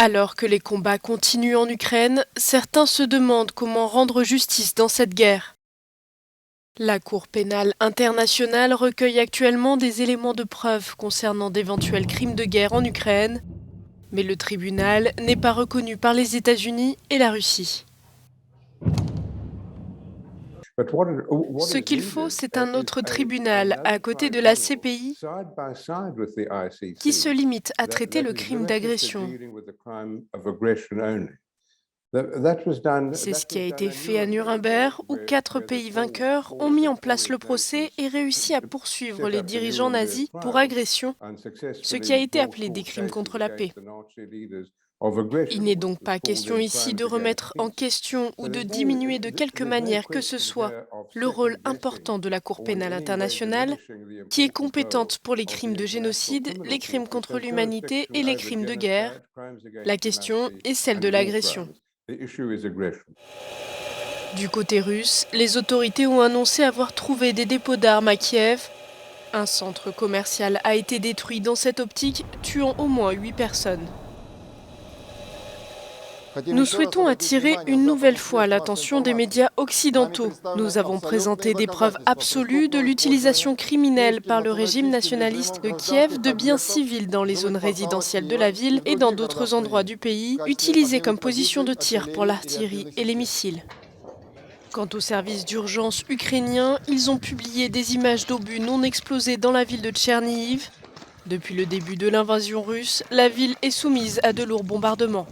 Alors que les combats continuent en Ukraine, certains se demandent comment rendre justice dans cette guerre. La Cour pénale internationale recueille actuellement des éléments de preuve concernant d'éventuels crimes de guerre en Ukraine, mais le tribunal n'est pas reconnu par les États-Unis et la Russie. Ce qu'il faut, c'est un autre tribunal à côté de la CPI qui se limite à traiter le crime d'agression. C'est ce qui a été fait à Nuremberg, où 4 pays vainqueurs ont mis en place le procès et réussi à poursuivre les dirigeants nazis pour agression, ce qui a été appelé des crimes contre la paix. Il n'est donc pas question ici de remettre en question ou de diminuer de quelque manière que ce soit le rôle important de la Cour pénale internationale, qui est compétente pour les crimes de génocide, les crimes contre l'humanité et les crimes de guerre. La question est celle de l'agression. Du côté russe, les autorités ont annoncé avoir trouvé des dépôts d'armes à Kiev. Un centre commercial a été détruit dans cette optique, tuant au moins 8 personnes. Nous souhaitons attirer une nouvelle fois l'attention des médias occidentaux. Nous avons présenté des preuves absolues de l'utilisation criminelle par le régime nationaliste de Kiev de biens civils dans les zones résidentielles de la ville et dans d'autres endroits du pays, utilisés comme position de tir pour l'artillerie et les missiles. Quant aux services d'urgence ukrainiens, ils ont publié des images d'obus non explosés dans la ville de Tchernihiv. Depuis le début de l'invasion russe, la ville est soumise à de lourds bombardements.